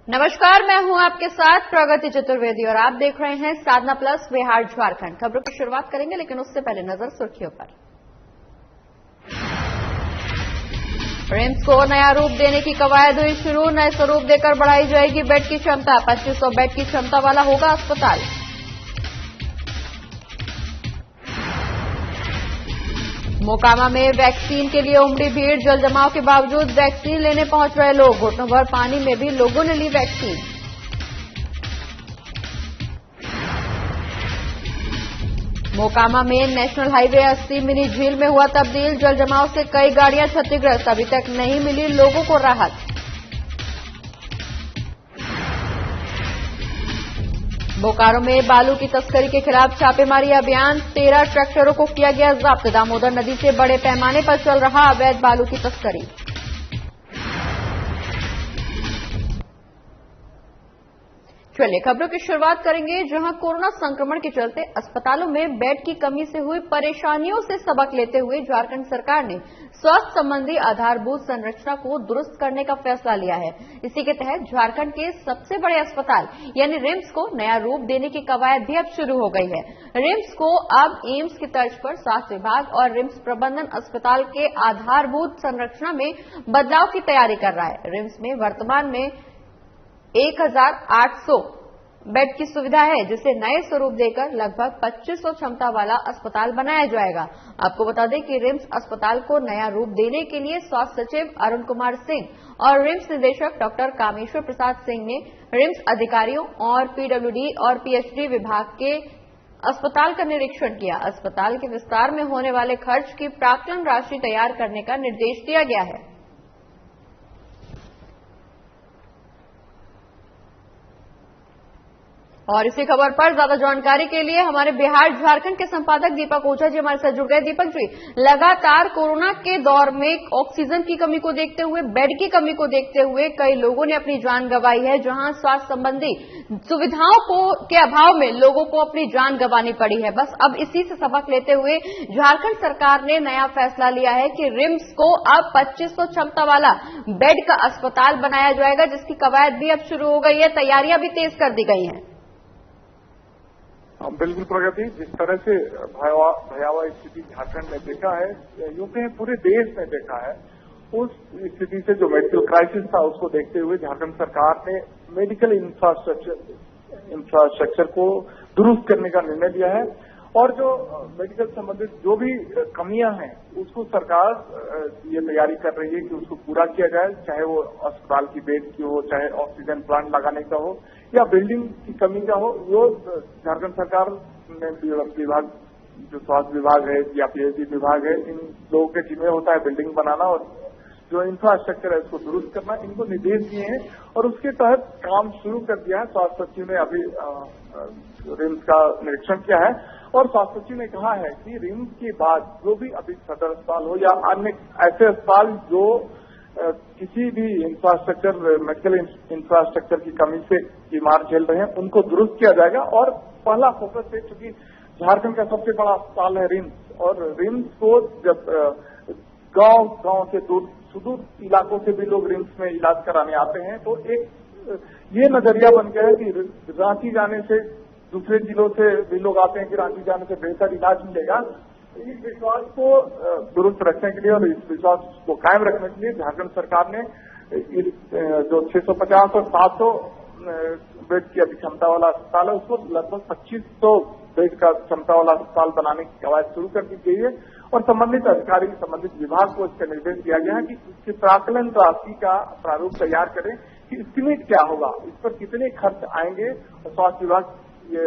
नमस्कार, मैं हूं आपके साथ प्रगति चतुर्वेदी और आप देख रहे हैं साधना प्लस बिहार झारखंड। खबरों की शुरुआत करेंगे, लेकिन उससे पहले नजर सुर्खियों पर। रिम्स को नया रूप देने की कवायद हुई शुरू। नए स्वरूप देकर बढ़ाई जाएगी बेड की क्षमता। 2500 बेड की क्षमता वाला होगा अस्पताल। मोकामा में वैक्सीन के लिए उमड़ी भीड़। जल जमाव के बावजूद वैक्सीन लेने पहुंच रहे लोग। घुटनों भर पानी में भी लोगों ने ली वैक्सीन। मोकामा में नेशनल हाईवे 80 मिनी झील में हुआ तब्दील। जल जमाव से कई गाड़ियां क्षतिग्रस्त। अभी तक नहीं मिली लोगों को राहत। बोकारो में बालू की तस्करी के खिलाफ छापेमारी अभियान। 13 ट्रैक्टरों को किया गया जब्त। दामोदर नदी से बड़े पैमाने पर चल रहा अवैध बालू की तस्करी। चलिए खबरों की शुरुआत करेंगे, जहां कोरोना संक्रमण के चलते अस्पतालों में बेड की कमी से हुई परेशानियों से सबक लेते हुए झारखंड सरकार ने स्वास्थ्य संबंधी आधारभूत संरचना को दुरुस्त करने का फैसला लिया है। इसी के तहत झारखंड के सबसे बड़े अस्पताल यानी रिम्स को नया रूप देने की कवायद भी अब शुरू हो गई है। रिम्स को अब एम्स की तर्ज पर स्वास्थ्य विभाग और रिम्स प्रबंधन अस्पताल के आधारभूत संरचना में बदलाव की तैयारी कर रहा है। रिम्स में वर्तमान में 1800 बेड की सुविधा है, जिसे नए स्वरूप देकर लगभग 2500 क्षमता वाला अस्पताल बनाया जाएगा। आपको बता दें कि रिम्स अस्पताल को नया रूप देने के लिए स्वास्थ्य सचिव अरुण कुमार सिंह और रिम्स निदेशक डॉक्टर कामेश्वर प्रसाद सिंह ने रिम्स अधिकारियों और पीडब्ल्यूडी और पीएचडी विभाग के अस्पताल का निरीक्षण किया। अस्पताल के विस्तार में होने वाले खर्च की प्राक्कलन राशि तैयार करने का निर्देश दिया गया है। और इसी खबर पर ज्यादा जानकारी के लिए हमारे बिहार झारखंड के संपादक दीपक ओझा जी हमारे साथ जुड़ गए। दीपक जी, लगातार कोरोना के दौर में ऑक्सीजन की कमी को देखते हुए, बेड की कमी को देखते हुए कई लोगों ने अपनी जान गंवाई है, जहां स्वास्थ्य संबंधी सुविधाओं के अभाव में लोगों को अपनी जान गंवानी पड़ी है। बस अब इसी से सबक लेते हुए झारखंड सरकार ने नया फैसला लिया है कि रिम्स को अब 2500 क्षमता वाला बेड का अस्पताल बनाया जाएगा, जिसकी कवायद भी अब शुरू हो गई है। तैयारियां भी तेज कर दी गई हैं। बिल्कुल प्रगति, जिस तरह से भयावह स्थिति झारखंड में देखा है, यूं कहें पूरे देश में देखा है, उस स्थिति से जो मेडिकल क्राइसिस था उसको देखते हुए झारखंड सरकार ने मेडिकल इंफ्रास्ट्रक्चर को दुरुस्त करने का निर्णय लिया है। और जो मेडिकल संबंधित जो भी कमियां हैं उसको सरकार ये तैयारी कर रही है कि उसको पूरा किया जाए, चाहे वो अस्पताल की बेड की हो, चाहे ऑक्सीजन प्लांट लगाने का हो या बिल्डिंग की कमी का हो। वो झारखंड सरकार ने विभाग, जो स्वास्थ्य विभाग है या पीएचडी विभाग है, इन लोगों के जिम्मे होता है बिल्डिंग बनाना और जो इंफ्रास्ट्रक्चर है उसको दुरुस्त करना, इनको निर्देश दिए हैं और उसके तहत काम शुरू कर दिया है। स्वास्थ्य सचिव ने अभी रिम्स का निरीक्षण किया है और स्वास्थ्य सचिव ने कहा है कि रिम्स के बाद जो भी अभी सदर अस्पताल हो या अन्य ऐसे अस्पताल जो किसी भी इंफ्रास्ट्रक्चर, मेडिकल इंफ्रास्ट्रक्चर की कमी से बीमार झेल रहे हैं, उनको दुरुस्त किया जाएगा। और पहला फोकस है, चूंकि झारखंड का सबसे बड़ा अस्पताल है रिम्स, और रिम्स को जब गांव के सुदूर इलाकों से भी लोग रिम्स में इलाज कराने आते हैं, तो एक ये नजरिया बन गया है कि रांची जाने से, दूसरे जिलों से भी लोग आते हैं कि रांची जाने से बेहतर इलाज मिलेगा। इस विश्वास को दुरुस्त रखने के लिए और इस विश्वास को कायम रखने के लिए झारखंड सरकार ने जो 650 और 700 बेड की अभी क्षमता वाला अस्पताल है, उसको लगभग 2500 बेड का क्षमता वाला अस्पताल बनाने की कवायद शुरू कर दी गई है। और संबंधित अधिकारी, संबंधित विभाग को इसका निर्देश दिया गया है कि इसके प्राक्कलन राशि का प्रारूप तैयार करें कि एस्टिमेट क्या होगा, इस पर कितने खर्च आएंगे। और स्वास्थ्य विभाग ये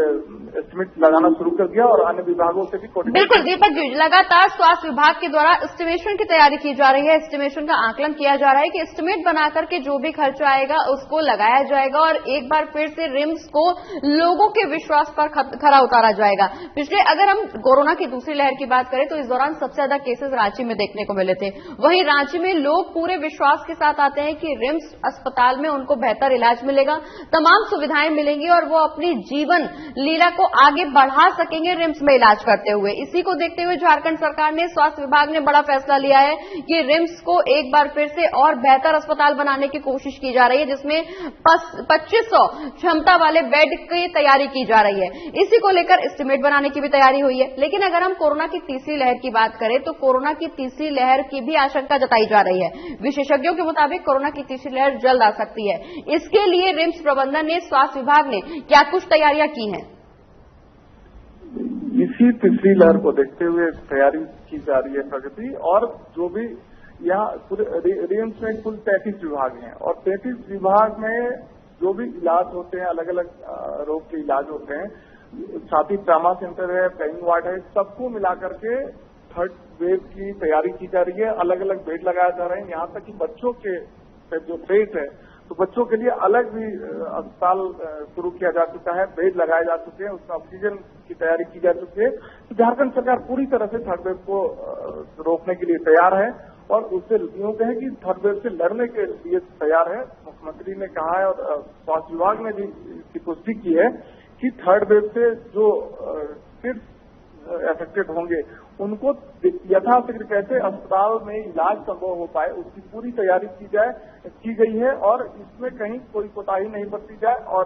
एस्टिमेट लगाना शुरू कर दिया और अन्य विभागों से भी कोऑर्डिनेट। बिल्कुल दीपक जी, लगातार स्वास्थ्य विभाग के द्वारा एस्टिमेशन की तैयारी की जा रही है, एस्टिमेशन का आकलन किया जा रहा है कि एस्टिमेट बनाकर के जो भी खर्च आएगा उसको लगाया जाएगा और एक बार फिर से रिम्स को लोगों के विश्वास पर खरा उतारा जाएगा। पिछले अगर हम कोरोना की दूसरी लहर की बात करें तो इस दौरान सबसे ज्यादा केसेस रांची में देखने को मिले थे। वहीं रांची में लोग पूरे विश्वास के साथ आते हैं कि रिम्स अस्पताल में उनको बेहतर इलाज मिलेगा, तमाम सुविधाएं मिलेंगी और वो अपनी जीवन जीवन लीला को आगे बढ़ा सकेंगे रिम्स में इलाज करते हुए। इसी को देखते हुए झारखंड सरकार ने, स्वास्थ्य विभाग ने बड़ा फैसला लिया है कि रिम्स को एक बार फिर से और बेहतर अस्पताल बनाने की कोशिश की जा रही है, जिसमें 2500 क्षमता वाले बेड की तैयारी की जा रही है। इसी को लेकर एस्टीमेट बनाने की भी तैयारी हुई है। लेकिन अगर हम कोरोना की तीसरी लहर की बात करें तो कोरोना की तीसरी लहर की भी आशंका जताई जा रही है। विशेषज्ञों के मुताबिक कोरोना की तीसरी लहर जल्द आ सकती है। इसके लिए रिम्स प्रबंधन ने, स्वास्थ्य विभाग ने क्या कुछ तैयारियां की हैं? इसी तीसरी लहर को देखते हुए तैयारी की जा रही है प्रगति, और जो भी यहाँ रिम्स में कुल 33 विभाग हैं और 33 विभाग में जो भी इलाज होते हैं, अलग अलग रोग के इलाज होते हैं, साथ ही ट्रामा सेंटर है, पेइंग वार्ड है, सबको मिलाकर के थर्ड वेव की तैयारी की जा रही है। अलग अलग बेड लगाए जा रहे हैं। यहाँ तक कि बच्चों के जो पेट है तो बच्चों के लिए अलग भी अस्पताल शुरू किया जा चुका है, बेड लगाए जा चुके हैं, उसमें ऑक्सीजन की तैयारी की जा चुकी है। तो झारखंड सरकार पूरी तरह से थर्ड वेव को रोकने के लिए तैयार है और उससे यूं कहें कि थर्ड वेव से लड़ने के लिए तैयार है। मुख्यमंत्री ने कहा है और स्वास्थ्य विभाग ने भी इसकी पुष्टि की है कि थर्ड वेव से जो किड्स अफेक्टेड होंगे उनको यथाशीघ्र कैसे अस्पताल में इलाज संभव हो पाए उसकी पूरी तैयारी की गई है और इसमें कहीं कोई कोताही नहीं बरती जाए, और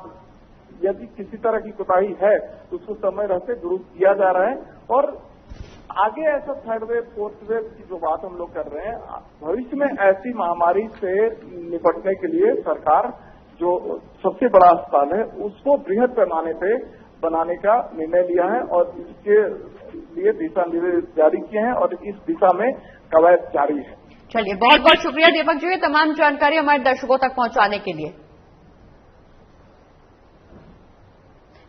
यदि किसी तरह की कोताही है तो उसको समय रहते दुरुस्त किया जा रहा है। और आगे ऐसा थर्ड वेव, फोर्थ वेव की जो बात हम लोग कर रहे हैं, भविष्य में ऐसी महामारी से निपटने के लिए सरकार जो सबसे बड़ा अस्पताल है उसको बृहद पैमाने पे बनाने का निर्णय लिया है और इसके लिए दिशा निर्देश जारी किए हैं और इस दिशा में कवायद जारी है। चलिए, बहुत बहुत शुक्रिया दीपक जी, तमाम जानकारी हमारे दर्शकों तक पहुंचाने के लिए।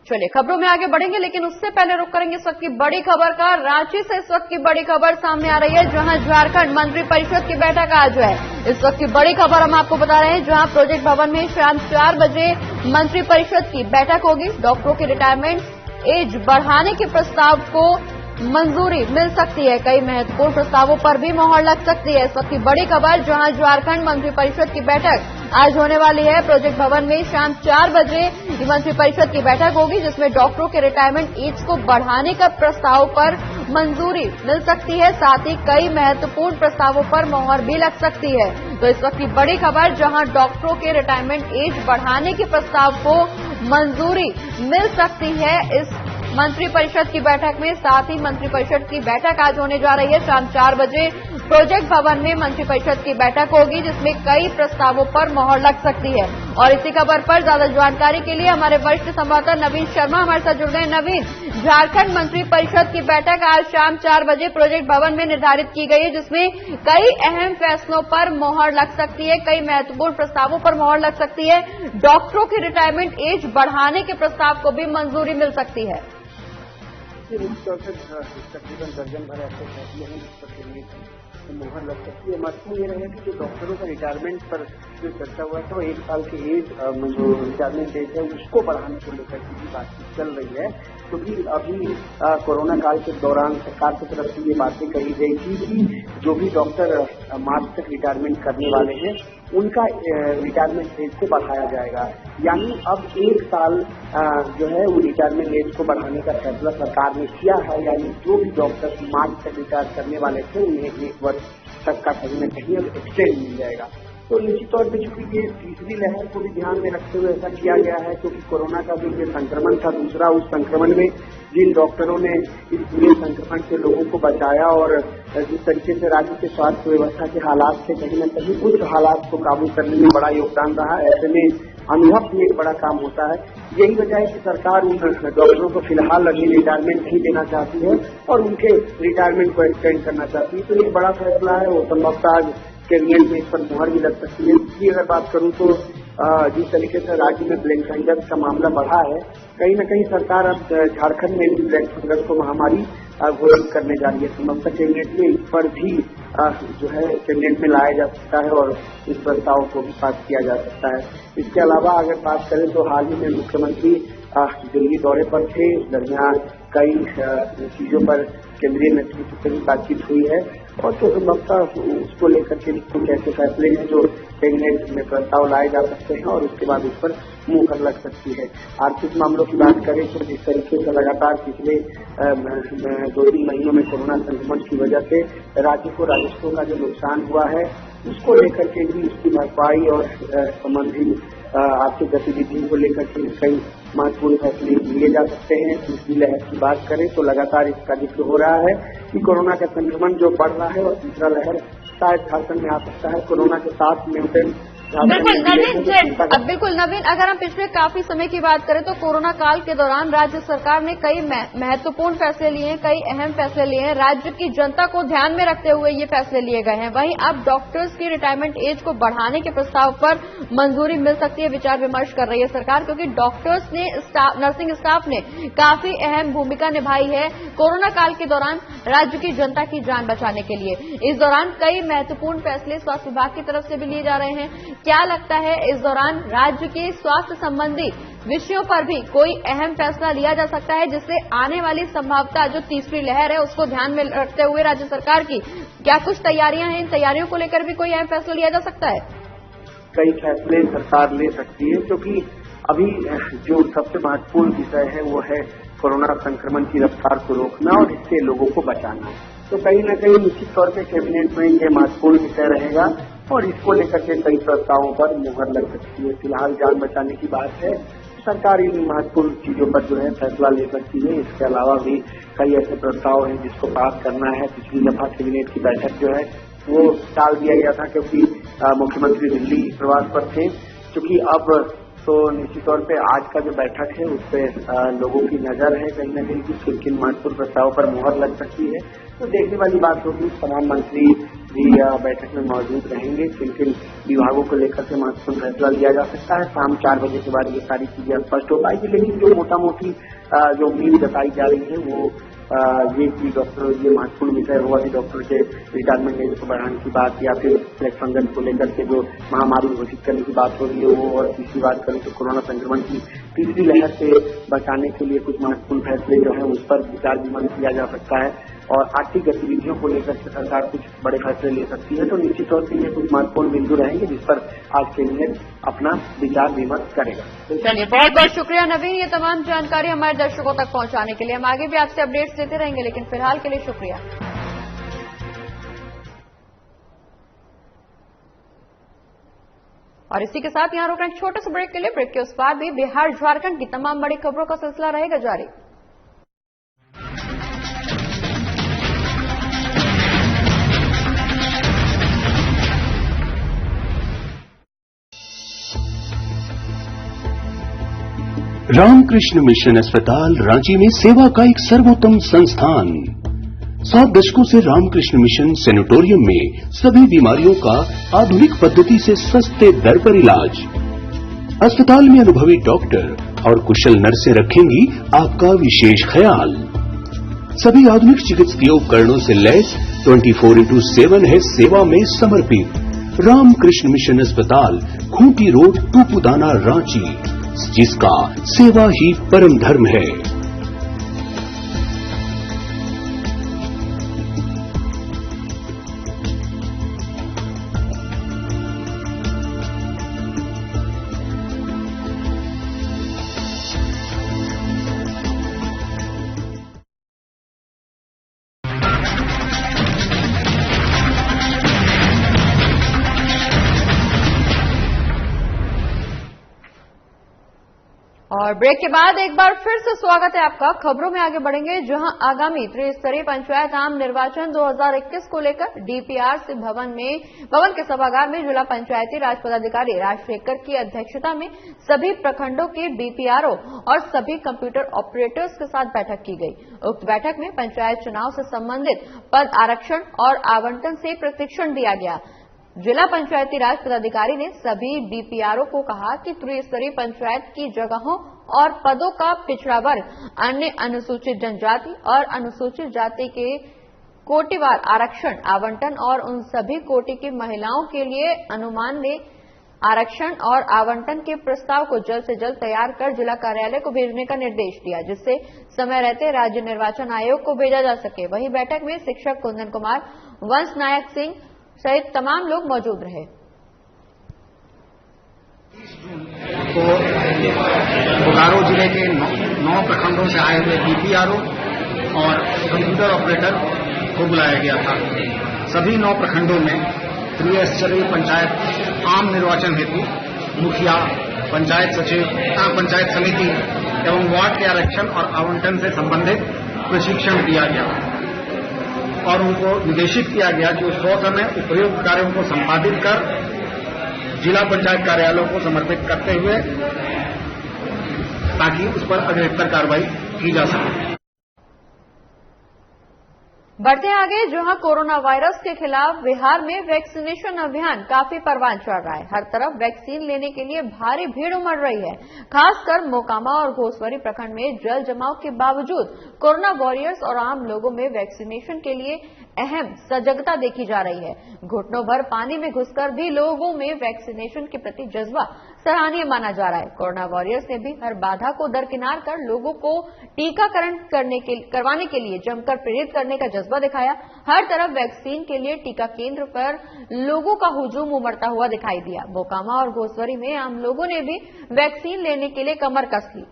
चलिए, खबरों में आगे बढ़ेंगे, लेकिन उससे पहले रुक करेंगे इस वक्त की बड़ी खबर का। रांची से इस वक्त की बड़ी खबर सामने आ रही है, जहां झारखंड मंत्रिपरिषद की बैठक आज है। इस वक्त की बड़ी खबर हम आपको बता रहे हैं, जहां प्रोजेक्ट भवन में शाम 4 बजे मंत्रिपरिषद की बैठक होगी। डॉक्टरों की रिटायरमेंट एज बढ़ाने के प्रस्ताव को मंजूरी मिल सकती है। कई महत्वपूर्ण प्रस्तावों पर भी मोहर लग सकती है। इस वक्त की बड़ी खबर, जहां झारखंड मंत्रिपरिषद की बैठक आज होने वाली है। प्रोजेक्ट भवन में शाम 4 बजे मंत्रिपरिषद की बैठक होगी, जिसमें डॉक्टरों के रिटायरमेंट एज को बढ़ाने का प्रस्ताव पर मंजूरी मिल सकती है। साथ ही कई महत्वपूर्ण प्रस्तावों पर मोहर भी लग सकती है। तो इस वक्त की बड़ी खबर, जहां डॉक्टरों के रिटायरमेंट एज बढ़ाने के प्रस्ताव को मंजूरी मिल सकती है इस मंत्रिपरिषद की बैठक में। साथ ही मंत्रिपरिषद की बैठक आज होने जा रही है। शाम 4 बजे प्रोजेक्ट भवन में मंत्रिपरिषद की बैठक होगी, जिसमें कई प्रस्तावों पर मोहर लग सकती है। और इसी खबर पर ज्यादा जानकारी के लिए हमारे वरिष्ठ संवाददाता नवीन शर्मा हमारे साथ जुड़ गए। नवीन, झारखंड मंत्रिपरिषद की बैठक आज शाम 4 बजे प्रोजेक्ट भवन में निर्धारित की गई है, जिसमें कई अहम फैसलों पर मोहर लग सकती है, कई महत्वपूर्ण प्रस्तावों पर मोहर लग सकती है। डॉक्टरों की रिटायरमेंट एज बढ़ाने के प्रस्ताव को भी मंजूरी मिल सकती है। तकरीबन दर्जन भर ऐसे फैसले हैं जिस पर मोहर लग सकती है। महत्वपूर्ण ये रहेगा कि जो डॉक्टरों का रिटायरमेंट पर जो चर्चा हुआ था, वो 1 साल की एज जो रिटायरमेंट एज है उसको बढ़ाने को लेकर की बातचीत चल रही है। क्योंकि अभी कोरोना काल के दौरान सरकार की तरफ से ये बातें कही गई थी कि जो भी डॉक्टर मार्च तक रिटायरमेंट करने वाले हैं उनका रिटायरमेंट एज को बढ़ाया जाएगा। यानी अब 1 साल जो है वो रिटायरमेंट एज को बढ़ाने का फैसला सरकार ने किया है। यानी जो भी डॉक्टर मार्च तक रिटायर करने वाले थे उन्हें 1 वर्ष तक का कहीं न कहीं अब एक्सटेंड मिल जाएगा। तो निश्चित तौर पर चूंकि ये तीसरी लहर को भी ध्यान में रखते हुए ऐसा किया गया है, क्योंकि कोरोना का जो ये संक्रमण था दूसरा, उस संक्रमण में जिन डॉक्टरों ने इस पूरे संक्रमण से लोगों को बचाया और जिस तरीके से राज्य के स्वास्थ्य व्यवस्था के हालात से कहीं न कहीं उस हालात को काबू करने में बड़ा योगदान रहा, ऐसे में अनुभव भी एक बड़ा काम होता है। यही वजह है कि सरकार उन डॉक्टरों को फिलहाल अभी रिटायरमेंट नहीं देना चाहती है और उनके रिटायरमेंट को एक्सटेंड करना चाहती है। तो एक बड़ा फैसला है, वो संभवतः आज कैबिनेट में इस पर मुहर भी लग सकती है। इसकी अगर बात करूं तो जिस तरीके से राज्य में ब्लैक फंगस का मामला बढ़ा है, कहीं न कहीं सरकार अब झारखंड में भी ब्लैक फंगस को महामारी घोषित करने जा रही है। संभवतः कैबिनेट में इस पर भी जो है कैबिनेट में लाया जा सकता है और इस प्रस्ताव को भी पास किया जा सकता है। इसके अलावा अगर बात करें तो हाल ही में मुख्यमंत्री दिल्ली दौरे पर थे, दरमियान कई चीजों पर केंद्रीय नेतृत्व से भी बातचीत हुई है और तो संभवतः उसको लेकर के कुछ ऐसे फैसले हैं जो कैबिनेट में प्रस्ताव लाए जा सकते हैं और उसके बाद उस पर मुहर लग सकती है। आर्थिक मामलों की बात करें तो जिस तरीके से लगातार पिछले 2-3 महीनों में कोरोना संक्रमण की वजह से राज्य को राजस्व का जो नुकसान हुआ है उसको लेकर के भी उसकी भरपाई और संबंधित आर्थिक गतिविधियों को लेकर के कई महत्वपूर्ण फैसले लिए जा सकते हैं। दूसरी लहर की बात करें तो लगातार इसका जिक्र हो रहा है कि कोरोना का संक्रमण जो बढ़ रहा है और तीसरा लहर शायद झारखंड में आ सकता है। कोरोना के साथ म्यूटेंट बिल्कुल नवीन, अगर हम पिछले काफी समय की बात करें तो कोरोना काल के दौरान राज्य सरकार ने कई महत्वपूर्ण फैसले लिए हैं, कई अहम फैसले लिए हैं। राज्य की जनता को ध्यान में रखते हुए ये फैसले लिए गए हैं। वहीं अब डॉक्टर्स की रिटायरमेंट एज को बढ़ाने के प्रस्ताव पर मंजूरी मिल सकती है। विचार विमर्श कर रही है सरकार, क्योंकि डॉक्टर्स ने नर्सिंग स्टाफ ने काफी अहम भूमिका निभाई है कोरोना काल के दौरान राज्य की जनता की जान बचाने के लिए। इस दौरान कई महत्वपूर्ण फैसले स्वास्थ्य विभाग की तरफ से भी लिए जा रहे हैं। क्या लगता है इस दौरान राज्य के स्वास्थ्य संबंधी विषयों पर भी कोई अहम फैसला लिया जा सकता है, जिससे आने वाली संभावना जो तीसरी लहर है उसको ध्यान में रखते हुए राज्य सरकार की क्या कुछ तैयारियां हैं, इन तैयारियों को लेकर भी कोई अहम फैसला लिया जा सकता है? कई फैसले सरकार ले सकती है, क्योंकि अभी जो सबसे महत्वपूर्ण विषय है वो है कोरोना संक्रमण की रफ्तार को रोकना और इससे लोगों को बचाना। तो कहीं न कहीं निश्चित तौर पर कैबिनेट में ये महत्वपूर्ण विषय रहेगा और इसको लेकर के कई प्रस्तावों पर मुहर लग सकती है। फिलहाल जान बचाने की बात है, सरकार इन महत्वपूर्ण चीजों पर जो है फैसला ले सकती है। इसके अलावा भी कई ऐसे प्रस्ताव हैं जिसको पास करना है। पिछली दफा कैबिनेट की बैठक जो है वो टाल दिया गया था क्योंकि मुख्यमंत्री दिल्ली प्रवास पर थे। क्योंकि अब तो निश्चित तौर पे आज का जो बैठक है उस पर लोगों की नजर है कहीं न कहीं कि किन महत्वपूर्ण प्रस्तावों पर मुहर लग सकती है। तो देखने वाली बात होगी, तमाम मंत्री भी बैठक में मौजूद रहेंगे। किन विभागों को लेकर के महत्वपूर्ण फैसला लिया जा सकता है। शाम 4 बजे के बाद ये सारी चीजें स्पष्ट हो पाएगी। लेकिन जो मोटा मोटी जो उम्मीद जताई जा रही है वो ये कि डॉक्टर ये महत्वपूर्ण विषय हुआ कि डॉक्टर के रिटायरमेंट एज को बढ़ाने की बात या फिर ब्लैक फंगस को लेकर के जो महामारी घोषित करने की बात हो रही है वो, और तीसरी बात करें तो कोरोना संक्रमण की तीसरी लहर से बचाने के लिए कुछ महत्वपूर्ण फैसले जो है उस पर विचार विमर्श किया जा सकता है। और आर्थिक गतिविधियों को लेकर के सरकार कुछ बड़े फैसले ले सकती है। तो निश्चित तौर पर ये कुछ महत्वपूर्ण बिंदु रहेंगे जिस पर आज कैबिनेट अपना विचार विमर्श करेगा। चलिए, बहुत बहुत शुक्रिया नवीन, ये तमाम जानकारी हमारे दर्शकों तक पहुंचाने के लिए। हम आगे भी आपसे अपडेट्स देते रहेंगे, लेकिन फिलहाल के लिए शुक्रिया। और इसी के साथ यहां रुक रहे हैं छोटे से ब्रेक के लिए। ब्रेक के उस पार भी बिहार झारखंड की तमाम बड़ी खबरों का सिलसिला रहेगा जारी। रामकृष्ण मिशन अस्पताल रांची में सेवा का एक सर्वोत्तम संस्थान। 7 दशकों से रामकृष्ण मिशन सैनिटोरियम में सभी बीमारियों का आधुनिक पद्धति से सस्ते दर पर इलाज। अस्पताल में अनुभवी डॉक्टर और कुशल नर्सें रखेंगी आपका विशेष ख्याल। सभी आधुनिक चिकित्सीय उपकरणों से लैस 24/7 है सेवा में समर्पित। रामकृष्ण मिशन अस्पताल, खूंटी रोड, टूपुदाना, रांची, जिसका सेवा ही परम धर्म है। और ब्रेक के बाद एक बार फिर से स्वागत है आपका। खबरों में आगे बढ़ेंगे, जहां आगामी त्रिस्तरीय पंचायत आम निर्वाचन 2021 को लेकर डीपीआर से भवन के सभागार में जिला पंचायती राज पदाधिकारी राजशेखर की अध्यक्षता में सभी प्रखंडों के बीपीआरओ और सभी कंप्यूटर ऑपरेटर्स के साथ बैठक की गई। उक्त बैठक में पंचायत चुनाव से संबंधित पद आरक्षण और आवंटन से प्रशिक्षण दिया गया। जिला पंचायती राज पदाधिकारी ने सभी बीपीआरओ को कहा कि त्रिस्तरीय पंचायत की जगहों और पदों का पिछड़ा वर्ग, अन्य अनुसूचित जनजाति और अनुसूचित जाति के कोटिवार आरक्षण आवंटन और उन सभी कोटि की महिलाओं के लिए अनुमान में आरक्षण और आवंटन के प्रस्ताव को जल्द से जल्द तैयार कर जिला कार्यालय को भेजने का निर्देश दिया, जिससे समय रहते राज्य निर्वाचन आयोग को भेजा जा सके। वहीं बैठक में शिक्षक कुंदन कुमार, वंश नायक सिंह सहित तमाम लोग मौजूद रहे। तो बोकारो जिले के 9 प्रखंडों से आए हुए बीपीआरओ और कंप्यूटर ऑपरेटर को बुलाया गया था। सभी 9 प्रखंडों में त्रिस्तरीय पंचायत आम निर्वाचन हेतु मुखिया, पंचायत सचिव, पंचायत समिति एवं वार्ड के आरक्षण और आवंटन से संबंधित प्रशिक्षण दिया गया और उनको निर्देशित किया गया कि 100 समय उपयुक्त कार्यों को संपादित कर जिला पंचायत कार्यालयों को समर्पित करते हुए ताकि उस पर अग्रेतर कार्रवाई की जा सके। बढ़ते आगे, जहां कोरोना वायरस के खिलाफ बिहार में वैक्सीनेशन अभियान काफी परवान चढ़ रहा है। हर तरफ वैक्सीन लेने के लिए भारी भीड़ उमड़ रही है। खासकर मोकामा और घोसवरी प्रखंड में जल जमाव के बावजूद कोरोना वॉरियर्स और आम लोगों में वैक्सीनेशन के लिए अहम सजगता देखी जा रही है। घुटनों भर पानी में घुसकर भी लोगों में वैक्सीनेशन के प्रति जज्बा सराहनीय माना जा रहा है। कोरोना वॉरियर्स ने भी हर बाधा को दरकिनार कर लोगों को टीकाकरण करवाने के लिए जमकर प्रेरित करने का जज्बा दिखाया। हर तरफ वैक्सीन के लिए टीका केंद्र पर लोगों का हुजूम उमड़ता हुआ दिखाई दिया। मोकामा और घोसवरी में आम लोगों ने भी वैक्सीन लेने के लिए कमर कस ली।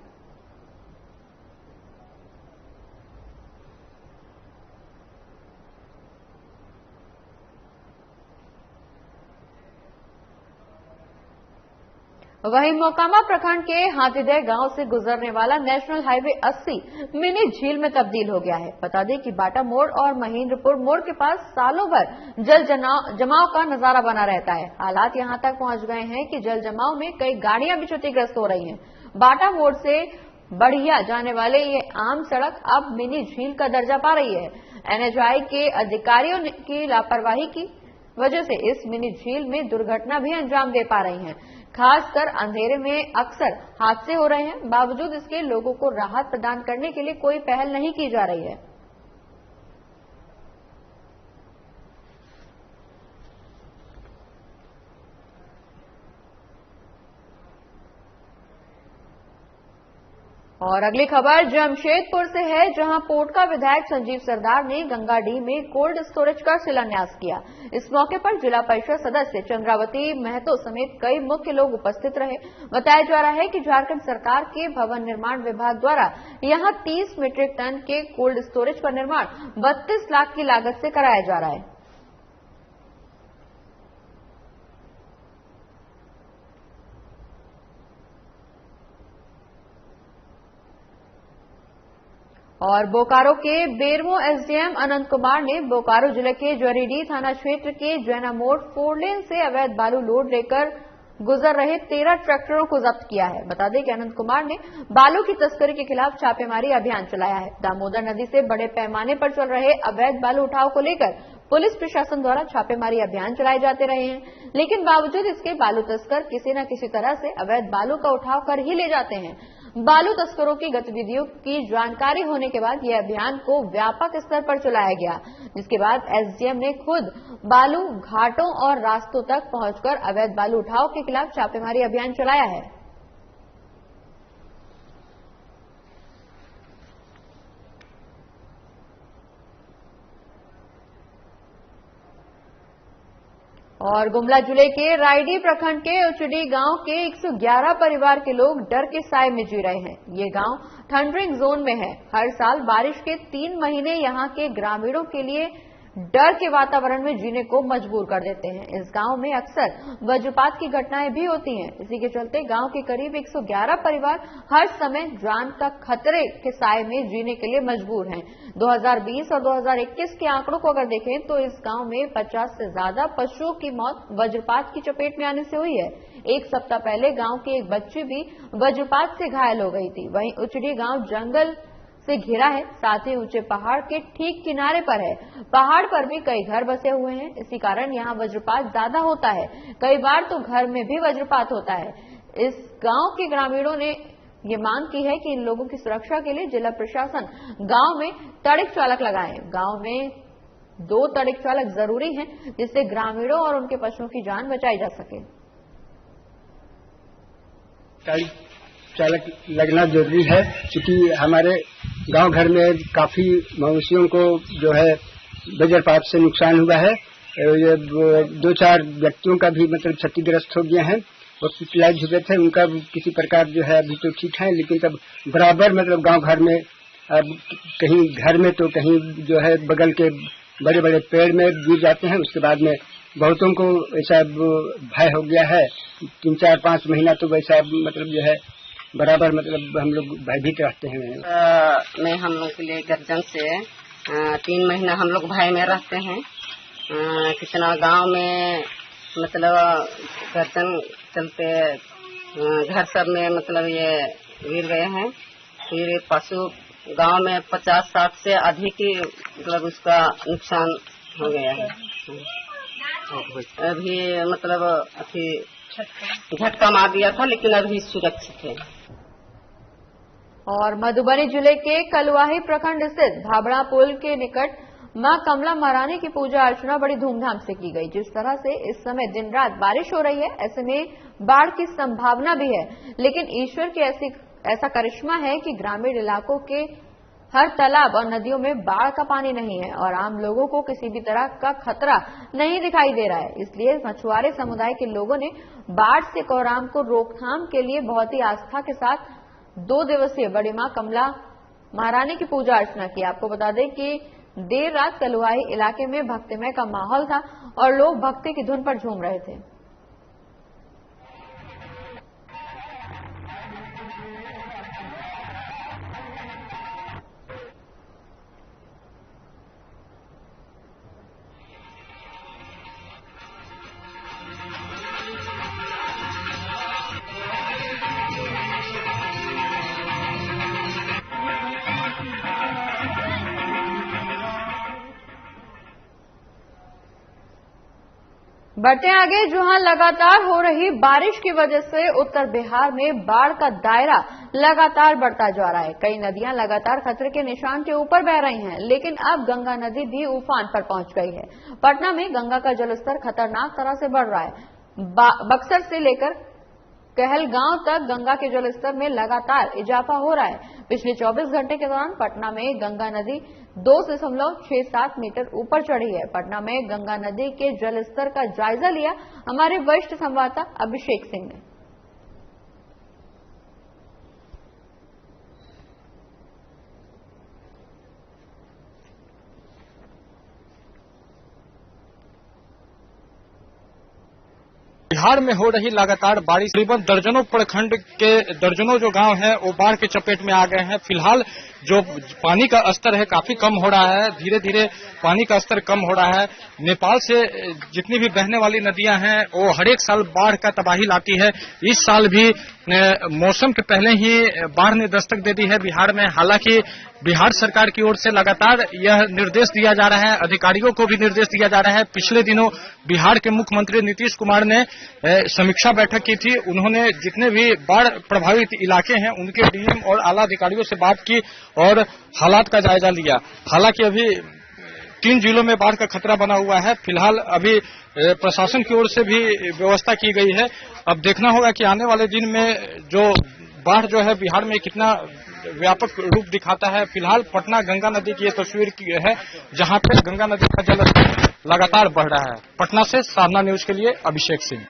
वहीं मोकामा प्रखंड के हाथीदह गांव से गुजरने वाला नेशनल हाईवे 80 मिनी झील में तब्दील हो गया है। बता दें कि बाटा मोड़ और महेंद्रपुर मोड़ के पास सालों भर जल जमाव का नजारा बना रहता है। हालात यहां तक पहुंच गए हैं कि जल जमाव में कई गाड़ियां भी क्षतिग्रस्त हो रही हैं। बाटा मोड़ से बढ़िया जाने वाले ये आम सड़क अब मिनी झील का दर्जा पा रही है। एनएचआई के अधिकारियों की लापरवाही की वजह से इस मिनी झील में दुर्घटना भी अंजाम दे पा रही हैं। खासकर अंधेरे में अक्सर हादसे हो रहे हैं। बावजूद इसके लोगों को राहत प्रदान करने के लिए कोई पहल नहीं की जा रही है। और अगली खबर जमशेदपुर से है, जहां पोटका विधायक संजीव सरदार ने गंगाडीह में कोल्ड स्टोरेज का शिलान्यास किया। इस मौके पर जिला परिषद सदस्य चंद्रावती महतो समेत कई मुख्य लोग उपस्थित रहे। बताया जा रहा है कि झारखंड सरकार के भवन निर्माण विभाग द्वारा यहां 30 मीट्रिक टन के कोल्ड स्टोरेज का निर्माण 32 लाख की लागत से कराया जा रहा है। और बोकारो के बेरमो एसडीएम अनंत कुमार ने बोकारो जिले के जरीडीह थाना क्षेत्र के जैना मोड़ 4 लेन से अवैध बालू लोड लेकर गुजर रहे 13 ट्रैक्टरों को जब्त किया है। बता दें कि अनंत कुमार ने बालू की तस्करी के खिलाफ छापेमारी अभियान चलाया है। दामोदर नदी से बड़े पैमाने पर चल रहे अवैध बालू उठाव को लेकर पुलिस प्रशासन द्वारा छापेमारी अभियान चलाए जाते रहे हैं, लेकिन बावजूद इसके बालू तस्कर किसी न किसी तरह से अवैध बालू का उठाव कर ही ले जाते हैं। बालू तस्करों की गतिविधियों की जानकारी होने के बाद यह अभियान को व्यापक स्तर पर चलाया गया, जिसके बाद एसडीएम ने खुद बालू घाटों और रास्तों तक पहुंचकर अवैध बालू उठाव के खिलाफ छापेमारी अभियान चलाया है। और गुमला जिले के रायडीह प्रखंड के उचडी गांव के 111 परिवार के लोग डर के साए में जी रहे हैं। ये गांव थंडरिंग जोन में है। हर साल बारिश के 3 महीने यहां के ग्रामीणों के लिए डर के वातावरण में जीने को मजबूर कर देते हैं। इस गांव में अक्सर वज्रपात की घटनाएं भी होती हैं। इसी के चलते गांव के करीब 111 परिवार हर समय जान का खतरे के साए में जीने के लिए मजबूर हैं। 2020 और 2021 के आंकड़ों को अगर देखें तो इस गांव में 50 से ज्यादा पशुओं की मौत वज्रपात की चपेट में आने से हुई है। एक सप्ताह पहले गांव की एक बच्ची भी वज्रपात से घायल हो गई थी। वहीं उचडी गांव जंगल से घिरा है, साथ ही ऊंचे पहाड़ के ठीक किनारे पर है। पहाड़ पर भी कई घर बसे हुए हैं, इसी कारण यहाँ वज्रपात ज्यादा होता है। कई बार तो घर में भी वज्रपात होता है। इस गांव के ग्रामीणों ने ये मांग की है कि इन लोगों की सुरक्षा के लिए जिला प्रशासन गांव में तड़िक चालक लगाए। गांव में 2 तड़िक चालक जरूरी हैं, जिससे ग्रामीणों और उनके पशुओं की जान बचाई जा सके। गाड़ी चालक लगना जरूरी है, क्योंकि हमारे गांव घर में काफी मवेशियों को जो है वज्रपात से नुकसान हुआ है। ये 2-4 व्यक्तियों का भी मतलब क्षतिग्रस्त हो गए हैं, हॉस्पिटलाइज हुए थे, उनका किसी प्रकार जो है अभी तो ठीक है, लेकिन तब बराबर मतलब गांव घर में अब कहीं घर में तो कहीं जो है बगल के बड़े बड़े पेड़ में गिर जाते हैं। उसके बाद में बहुतों को ऐसा भय हो गया है, 3-4-5 महीना तो वैसा मतलब जो है बराबर मतलब हम लोग भयभीत रहते हैं। मैं हम लोग के लिए गर्जन से 3 महीना हम लोग भय में रहते हैं। कितना गांव में मतलब गर्जन चलते घर सब में मतलब ये गिर गए हैं। फिर पशु गांव में 50-60 से अधिक ही मतलब उसका नुकसान हो गया है। अभी मतलब अभी झटका मार दिया था, लेकिन अभी सुरक्षित है। और मधुबनी जिले के कलुआही प्रखंड स्थित भाबड़ा पुल के निकट मां कमला महारानी की पूजा अर्चना बड़ी धूमधाम से की गई। जिस तरह से इस समय दिन रात बारिश हो रही है, ऐसे में बाढ़ की संभावना भी है, लेकिन ईश्वर की ऐसा करिश्मा है कि ग्रामीण इलाकों के हर तालाब और नदियों में बाढ़ का पानी नहीं है और आम लोगों को किसी भी तरह का खतरा नहीं दिखाई दे रहा है। इसलिए मछुआरे समुदाय के लोगों ने बाढ़ से कोहराम को रोकथाम के लिए बहुत ही आस्था के साथ 2 दिवसीय बड़ी मां कमला महारानी की पूजा अर्चना की। आपको बता दें कि देर रात कलुआही इलाके में भक्तिमय का माहौल था और लोग भक्ति की धुन पर झूम रहे थे। बढ़ते आगे, जहां लगातार हो रही बारिश की वजह से उत्तर बिहार में बाढ़ का दायरा लगातार बढ़ता जा रहा है। कई नदियां लगातार खतरे के निशान के ऊपर बह रही हैं, लेकिन अब गंगा नदी भी उफान पर पहुंच गई है। पटना में गंगा का जलस्तर खतरनाक तरह से बढ़ रहा है। बक्सर से लेकर कहलगांव तक गंगा के जलस्तर में लगातार इजाफा हो रहा है। पिछले 24 घंटे के दौरान पटना में गंगा नदी 2.67 मीटर ऊपर चढ़ी है। पटना में गंगा नदी के जलस्तर का जायजा लिया हमारे वरिष्ठ संवाददाता अभिषेक सिंह ने। बिहार में हो रही लगातार बारिश करीबन दर्जनों प्रखंड के दर्जनों जो गांव हैं वो बाढ़ के चपेट में आ गए हैं। फिलहाल जो पानी का स्तर है काफी कम हो रहा है, धीरे धीरे पानी का स्तर कम हो रहा है। नेपाल से जितनी भी बहने वाली नदियां हैं वो हर एक साल बाढ़ का तबाही लाती है। इस साल भी मौसम के पहले ही बाढ़ ने दस्तक दे दी है बिहार में। हालांकि बिहार सरकार की ओर से लगातार यह निर्देश दिया जा रहा है, अधिकारियों को भी निर्देश दिया जा रहा है। पिछले दिनों बिहार के मुख्यमंत्री नीतीश कुमार ने समीक्षा बैठक की थी। उन्होंने जितने भी बाढ़ प्रभावित इलाके हैं उनके डीएम और आला अधिकारियों से बात की और हालात का जायजा लिया। हालांकि अभी 3 जिलों में बाढ़ का खतरा बना हुआ है। फिलहाल अभी प्रशासन की ओर से भी व्यवस्था की गई है। अब देखना होगा कि आने वाले दिन में जो बाढ़ जो है बिहार में कितना व्यापक रूप दिखाता है। फिलहाल पटना गंगा नदी की ये तस्वीर है जहां पे गंगा नदी का जलस्तर लगातार बढ़ रहा है। पटना से साधना न्यूज के लिए अभिषेक सिंह।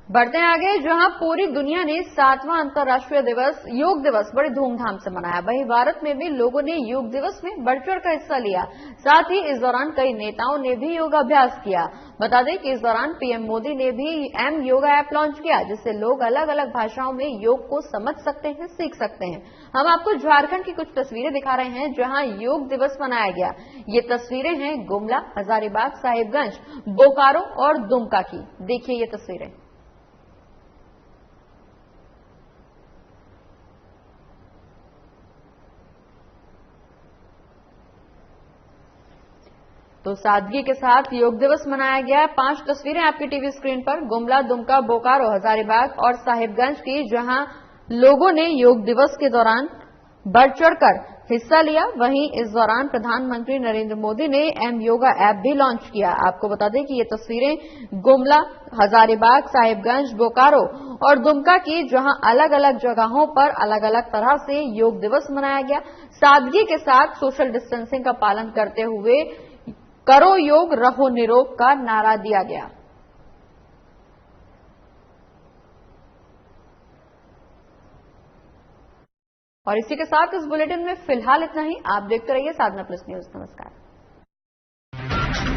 बढ़ते आगे, जहां पूरी दुनिया ने 7वां अंतर्राष्ट्रीय दिवस योग दिवस बड़ी धूमधाम से मनाया, वहीं भारत में भी लोगों ने योग दिवस में बढ़ चढ़ कर हिस्सा लिया। साथ ही इस दौरान कई नेताओं ने भी योगाभ्यास किया। बता दें कि इस दौरान पीएम मोदी ने भी एम योगा ऐप लॉन्च किया, जिससे लोग अलग अलग भाषाओं में योग को समझ सकते हैं, सीख सकते हैं। हम आपको झारखंड की कुछ तस्वीरें दिखा रहे हैं जहां योग दिवस मनाया गया। ये तस्वीरें हैं गुमला, हजारीबाग, साहिबगंज, बोकारो और दुमका की। देखिए ये तस्वीरें। तो सादगी के साथ योग दिवस मनाया गया। 5 तस्वीरें आपकी टीवी स्क्रीन पर गुमला, दुमका, बोकारो, हजारीबाग और साहिबगंज की, जहां लोगों ने योग दिवस के दौरान बढ़ चढ़कर हिस्सा लिया। वहीं इस दौरान प्रधानमंत्री नरेंद्र मोदी ने एम योगा ऐप भी लॉन्च किया। आपको बता दें कि ये तस्वीरें गुमला, हजारीबाग, साहिबगंज, बोकारो और दुमका की, जहां अलग अलग जगहों पर अलग अलग तरह से योग दिवस मनाया गया। सादगी के साथ सोशल डिस्टेंसिंग का पालन करते हुए करो योग रहो निरोग का नारा दिया गया। और इसी के साथ इस बुलेटिन में फिलहाल इतना ही। आप देखते रहिए साधना प्लस न्यूज। नमस्कार।